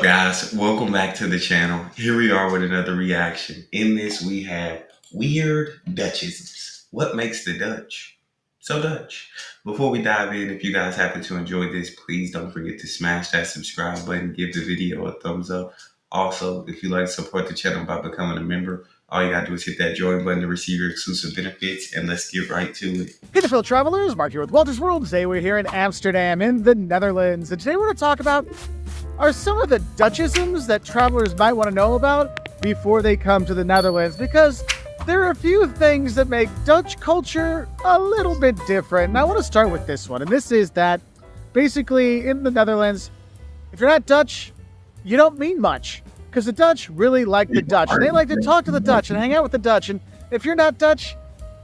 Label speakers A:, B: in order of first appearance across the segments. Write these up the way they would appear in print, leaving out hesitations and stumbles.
A: up, guys? Welcome back to the channel. Here we are with another reaction. In this, we have weird Dutchisms. What makes the Dutch so Dutch? Before we dive in, if you guys happen to enjoy this, please don't forget to smash that subscribe button, give the video a thumbs up. Also, if you'd like to support the channel by becoming a member, all you gotta do is hit that join button to receive your exclusive benefits, and let's get right to it.
B: Hey there, fellow travelers, Mark here with Walter's World. Today we're here in Amsterdam in the Netherlands, and today we're going to talk about are some of the Dutchisms that travelers might want to know about before they come to the Netherlands, because there are a few things that make Dutch culture a little bit different. And I want to start with this one, and this is that basically in the Netherlands, if you're not Dutch, you don't mean much, because the Dutch really like the Dutch, and they like to talk to the Dutch and hang out with the Dutch, and if you're not Dutch,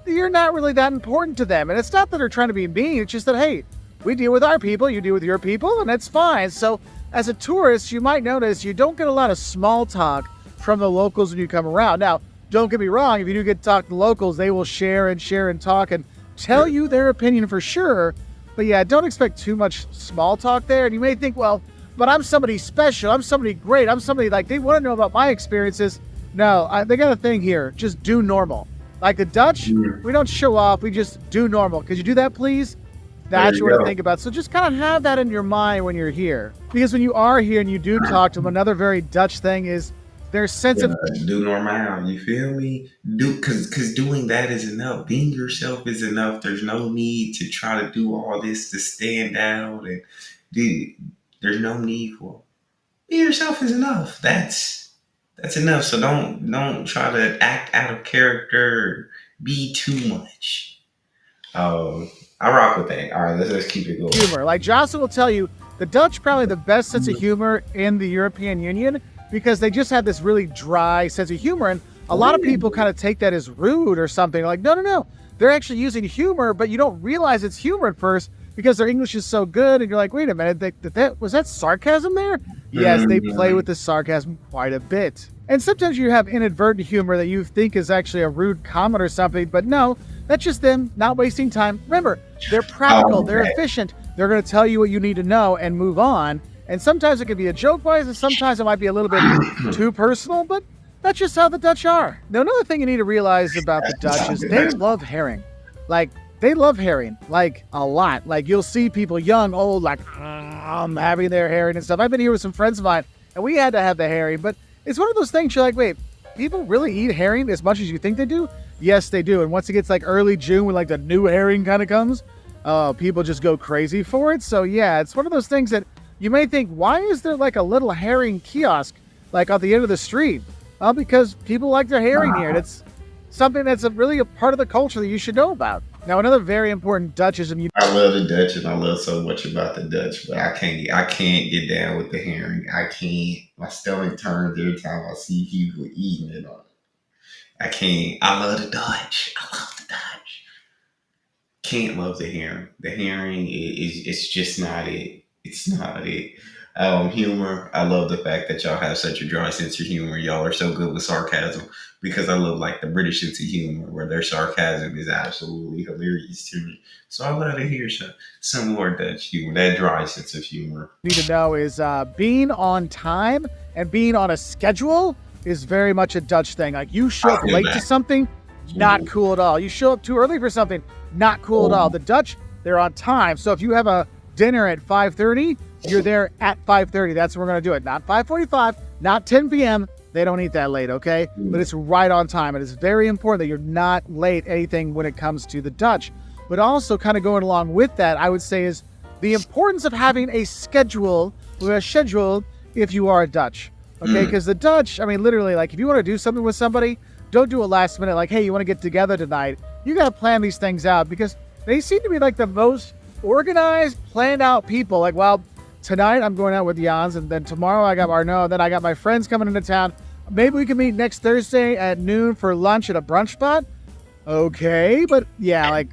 B: you're not really that important to them. And it's not that they're trying to be mean, it's just that, hey, we deal with our people, you deal with your people, and that's fine. So as a tourist, you might notice you don't get a lot of small talk from the locals when you come around. Now, don't get me wrong, if you do get to talk to locals, they will share and talk and tell you their opinion for sure. But yeah, don't expect too much small talk there. And you may think, well, but I'm somebody special, I'm somebody great, I'm somebody like, they want to know about my experiences. No, they got a thing here, just do normal. Like the Dutch, we don't show off, we just do normal. Could you do that, please? That's what I think about. So just kind of have that in your mind when you're here. Because when you are here and you do talk to them, another very Dutch thing is their sense of...
A: Do normal, you feel me? Because doing that is enough. Being yourself is enough. There's no need to try to do all this to stand out. And there's no need for it. Be yourself is enough. That's enough. So don't try to act out of character or be too much. I rock with that. All right, let's keep it going.
B: Humor. Like Jocelyn will tell you, the Dutch probably the best sense of humor in the European Union, because they just have this really dry sense of humor. And a lot of people kind of take that as rude or something. Like, no. They're actually using humor, but you don't realize it's humor at first because their English is so good. And you're like, wait a minute, was that sarcasm there? Yes, they play with the sarcasm quite a bit. And sometimes you have inadvertent humor that you think is actually a rude comment or something, but no, that's just them not wasting time. Remember, they're practical, they're efficient, they're going to tell you what you need to know and move on. And sometimes it can be a joke wise, and sometimes it might be a little bit too personal, but that's just how the Dutch are. Now, another thing you need to realize about the Dutch is they love herring. Like, they love herring, like a lot. Like, you'll see people young, old, like, having their herring and stuff. I've been here with some friends of mine, and we had to have the herring, but it's one of those things you're like, wait, people really eat herring as much as you think they do? Yes, they do. And once it gets like early June when like the new herring kind of comes, people just go crazy for it. So yeah, it's one of those things that you may think, why is there like a little herring kiosk like at the end of the street? Well, because people like their herring here. And it's something that's really a part of the culture that you should know about. Now, another very important Dutchism.
A: I love the Dutch, and I love so much about the Dutch, but I can't get down with the herring. I can't. My stomach turns every time I see people eating it. I can't. I love the Dutch. I love the Dutch. Can't love the herring. The herring it's just not it. It's not it. Humor. I love the fact that y'all have such a dry sense of humor. Y'all are so good with sarcasm, because I love like the British sense of humor where their sarcasm is absolutely hilarious to me. So I love to hear some more Dutch humor, that dry sense of humor.
B: Need to know is being on time and being on a schedule is very much a Dutch thing. Like, you show up late to something, not cool at all. You show up too early for something, not cool at all. The Dutch, they're on time. So if you have a dinner at 5:30, you're there at 5:30. That's when we're going to do it. Not 5:45, not 10 p.m. They don't eat that late, okay? But it's right on time. It is very important that you're not late anything when it comes to the Dutch. But also kind of going along with that, I would say, is the importance of having a schedule if you are a Dutch. Okay, because the Dutch, I mean, literally, like, if you want to do something with somebody, don't do a last minute, like, hey, you want to get together tonight? You got to plan these things out, because they seem to be like the most organized, planned out people. Like, well, tonight I'm going out with Jans, and then tomorrow I got Arnaud, and then I got my friends coming into town. Maybe we can meet next Thursday at noon for lunch at a brunch spot. Okay, but yeah, like,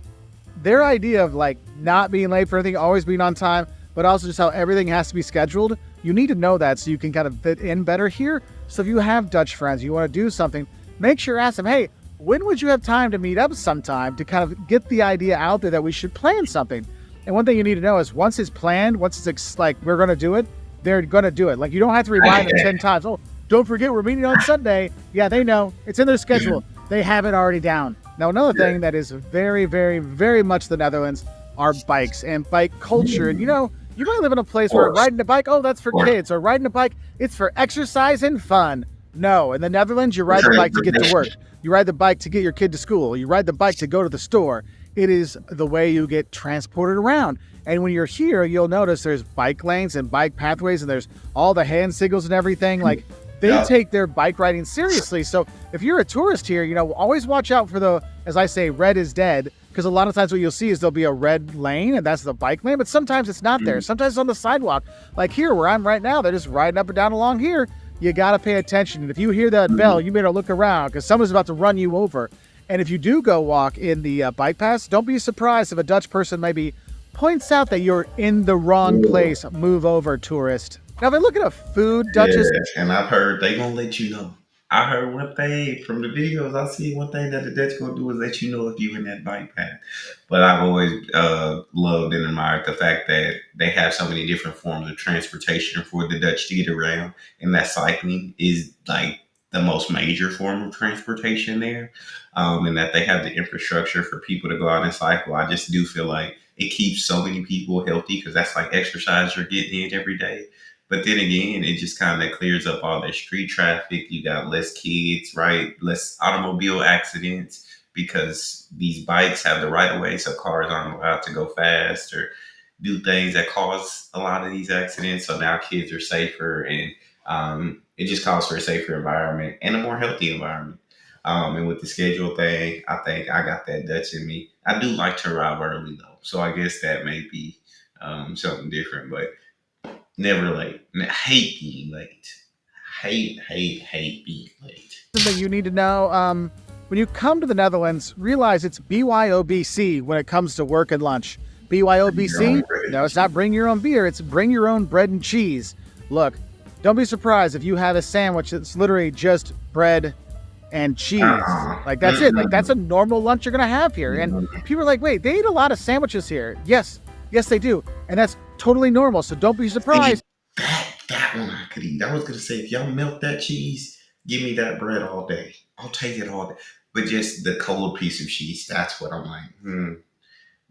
B: their idea of like not being late for anything, always being on time, but also just how everything has to be scheduled. You need to know that so you can kind of fit in better here. So if you have Dutch friends, you want to do something, make sure ask them, hey, when would you have time to meet up sometime, to kind of get the idea out there that we should plan something. And one thing you need to know is once it's planned, once it's like we're going to do it, they're gonna do it. Like you don't have to remind them 10 times. Oh, don't forget we're meeting on Sunday. Yeah, they know it's in their schedule. They have it already down. Now another thing that is very, very, very much the Netherlands are bikes and bike culture. And you might live in a place where
A: course,
B: riding a bike, oh, that's
A: of
B: for
A: course.
B: kids, or riding a bike, it's for exercise and fun. No, in the Netherlands, you
A: For
B: ride the bike to get to
A: transportation.
B: work. You ride the bike to get your kid to school. You ride the bike to go to the store. It is the way you get transported around. And when you're here, you'll notice there's bike lanes and bike pathways, and there's all the hand signals and everything. Like they
A: Yeah.
B: take their bike riding seriously. So if you're a tourist here, always watch out for the, as I say, red is dead. Because a lot of times what you'll see is there'll be a red lane and that's the bike lane, but sometimes it's not there.
A: Mhm.
B: Sometimes it's on the sidewalk. Like here where I'm right now, they're just riding up and down along here. You got to pay attention. And if you hear that bell, you better look around because someone's about to run you over. And if you do go walk in the bike paths, don't be surprised if a Dutch person maybe points out that you're in the wrong
A: Ooh.
B: place. Move over, tourist. Now, if I look at a food, Dutchess,
A: Yes, and I've heard they gonna let you know. I heard one thing from the videos. I see one thing that the Dutch gonna do is let you know if you in that bike path. But I've always loved and admired the fact that they have so many different forms of transportation for the Dutch to get around, and that cycling is like the most major form of transportation there, and that they have the infrastructure for people to go out and cycle. I just do feel like it keeps so many people healthy because that's like exercise you're getting in every day, but then again, it just kind of clears up all that street traffic. You got less kids, right? Less automobile accidents because these bikes have the right of way, so cars aren't allowed to go fast or do things that cause a lot of these accidents. So now kids are safer, and it just calls for a safer environment and a more healthy environment. And with the schedule thing, I think I got that Dutch in me. I do like to arrive early though, so I guess that may be something different, but never late. I hate being late. Hate being late.
B: something you need to know. When you come to the Netherlands, realize it's BYOBC when it comes to work and lunch.
A: Your own
B: BYOBC?
A: bread
B: No,
A: and
B: it's not
A: cheese.
B: bring your own beer, it's bring your own bread and cheese. Look, don't be surprised if you have a sandwich that's literally just bread and cheese.
A: Uh-uh.
B: Like that's it. Like that's
A: Mm-mm.
B: a normal lunch you're gonna have here. And
A: Mm-mm.
B: people are like, wait, they eat a lot of sandwiches here. Yes, yes, they do. And that's totally normal. So don't be
A: See,
B: surprised.
A: that one I could eat. I was gonna say if y'all melt that cheese, give me that bread all day. I'll take it all day. But just the cold piece of cheese, that's what I'm like.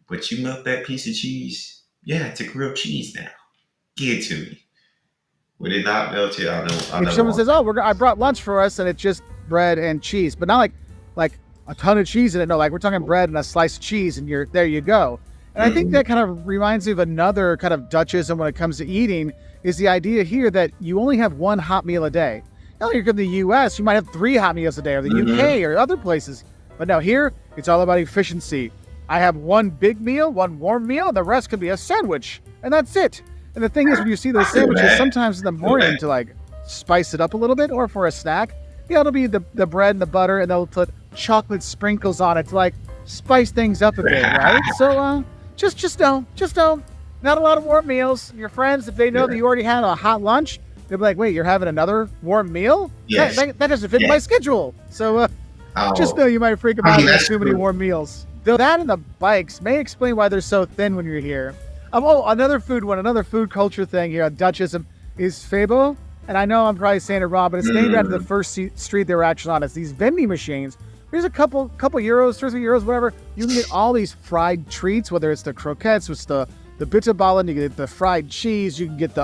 A: But you melt that piece of cheese, yeah, it's a grilled cheese now. Give it to me. Would it not melt it? I
B: If
A: never
B: someone
A: want
B: says, "Oh, I brought lunch for us," and it's just bread and cheese, but not like a ton of cheese in it. No, like we're talking bread and a slice of cheese, and you're there. You go. And
A: that.
B: I think that kind of reminds me of another kind of Dutchism when it comes to eating is the idea here that you only have one hot meal a day. Now, you're in the U.S., you might have three hot meals a day, or the
A: Mm-hmm.
B: U.K. or other places. But now here, it's all about efficiency. I have one big meal, one warm meal, and the rest could be a sandwich, and that's it. And the thing is, when you see
A: I
B: those
A: feel
B: sandwiches,
A: that.
B: sometimes in the
A: I feel
B: morning to like spice it up a little bit, or for a snack, yeah, it'll be the bread and the butter, and they'll put chocolate sprinkles on it to like spice things up a bit, right?
A: that.
B: So just don't. Not a lot of warm meals. Your friends, if they know that you already had a hot lunch, they'll be like, "Wait, you're having another warm meal? That
A: Yes.
B: that, that doesn't fit in my
A: Yes.
B: schedule." So just know
A: Oh,
B: you might freak them
A: I
B: out
A: mean
B: if there's
A: that's
B: too many
A: true.
B: warm meals. Though that and the bikes may explain why they're so thin when you're here. Oh, another food culture thing here on Dutchism is Fabo. And I know I'm probably saying it wrong, but it's named after the
A: Mm.
B: first street they were actually on. It's these vending machines. There's a couple euros, 2 or 3 euros, whatever. You can get all these fried treats, whether it's the croquettes, with the bitterballen, you get the fried cheese, you can get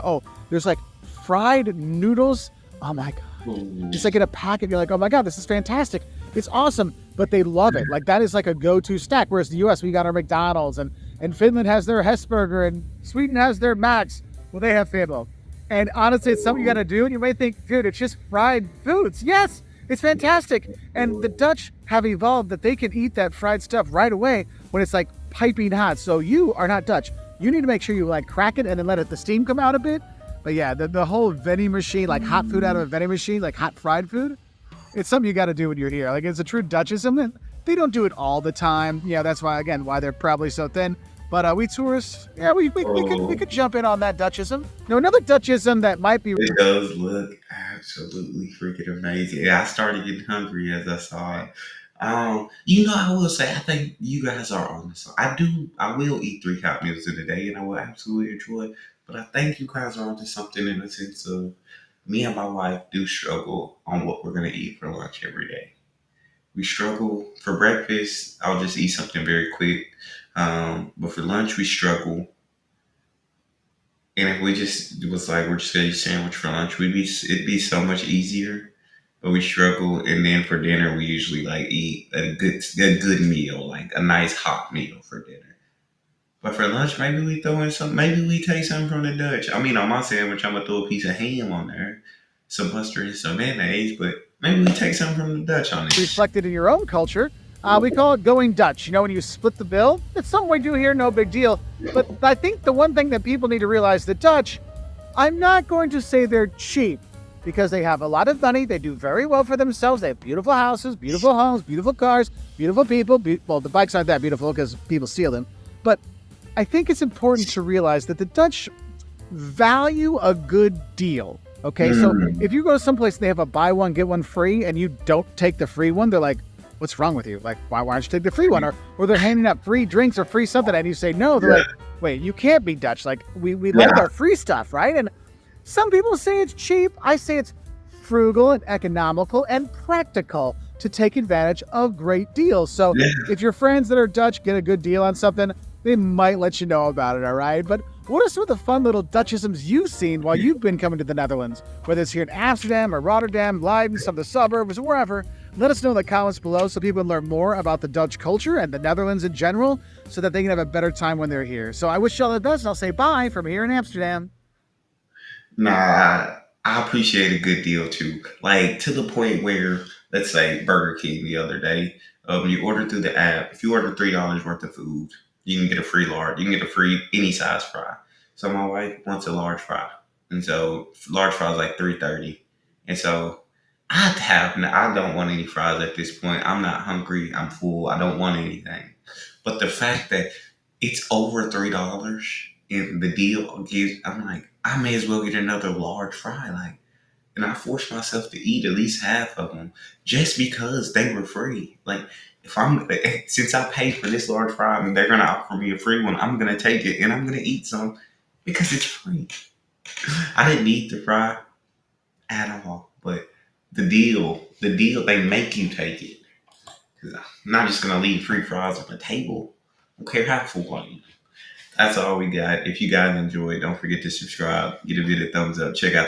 B: there's like fried noodles. Oh my god.
A: Ooh.
B: Just like in a packet, you're like, oh my god, this is fantastic. It's awesome, but they love it. Like that is like a go-to snack. Whereas the U.S., we got our McDonald's, and Finland has their Hesburger, and Sweden has their Max. Well, they have Fabo. And honestly, it's something you got to do. And you may think, dude, it's just fried foods. Yes, it's fantastic. And the Dutch have evolved that they can eat that fried stuff right away when it's like piping hot. So you are not Dutch. You need to make sure you like crack it and then let the steam come out a bit. But yeah, the whole vending machine, like hot food out of a vending machine, like hot fried food, it's something you got to do when you're here. Like it's a true Dutchism. And they don't do it all the time. Yeah, that's why again why they're probably so thin. But we tourists, yeah, we could jump in on that Dutchism. No, another Dutchism that might be
A: It does look absolutely freaking amazing. Yeah, I started getting hungry as I saw it. I will say, I think you guys are on this. I will eat three hot meals in a day, and I will absolutely enjoy it. But I think you guys are onto something in the sense of me and my wife do struggle on what we're gonna eat for lunch every day. We struggle for breakfast. I'll just eat something very quick. But for lunch, we struggle. And if we just it was like we're just gonna eat sandwich for lunch, it'd be so much easier. But we struggle, and then for dinner, we usually like eat a good meal, like a nice hot meal for dinner. But for lunch, maybe we throw in some. Maybe we take something from the Dutch. I mean, on my sandwich, I'm gonna throw a piece of ham on there, some mustard and some mayonnaise. But maybe we take something from the Dutch on it.
B: Reflected in your own culture. We call it going Dutch. You know, when you split the bill, it's something we do here, no big deal. But I think the one thing that people need to realize, the Dutch, I'm not going to say they're cheap because they have a lot of money. They do very well for themselves. They have beautiful houses, beautiful homes, beautiful cars, beautiful people. Well, the bikes aren't that beautiful because people steal them. But I think it's important to realize that the Dutch value a good deal. Okay, so
A: Mm,
B: if you go to someplace and they have a buy one get one free, and you don't take the free one, they're like, "What's wrong with you? Like, why don't you take the free one?" Or they're handing out free drinks or free something, and you say no. They're
A: yeah,
B: like, "Wait, you can't be Dutch. Like, we like
A: yeah,
B: our free stuff, right?" And some people say it's cheap. I say it's frugal and economical and practical to take advantage of great deals. So
A: yeah.
B: if your friends that are Dutch get a good deal on something, they might let you know about it, all right? But what are some of the fun little Dutchisms you've seen while you've been coming to the Netherlands? Whether it's here in Amsterdam or Rotterdam, Leiden, some of the suburbs, or wherever, let us know in the comments below so people can learn more about the Dutch culture and the Netherlands in general so that they can have a better time when they're here. So I wish you all the best, and I'll say bye from here in Amsterdam.
A: Nah, I appreciate a good deal too. Like to the point where, let's say Burger King the other day, you order through the app. If you order $3 worth of food, you can get a free large. You can get a free any size fry. So my wife wants a large fry, and so large fry is like 3.30. And so I don't want any fries at this point. I'm not hungry. I'm full. I don't want anything. But the fact that it's over $3 and the deal gives, I'm like, I may as well get another large fry. Like, and I forced myself to eat at least half of them just because they were free. Like, if I'm since I paid for this large fry and they're gonna offer me a free one, I'm gonna take it and I'm gonna eat some because it's free. I didn't need the fry at all, but the deal, they make you take it. 'Cause I'm not just gonna leave free fries on the table. I don't care how full I am. That's all we got. If you guys enjoyed, don't forget to subscribe, give a video a thumbs up, check out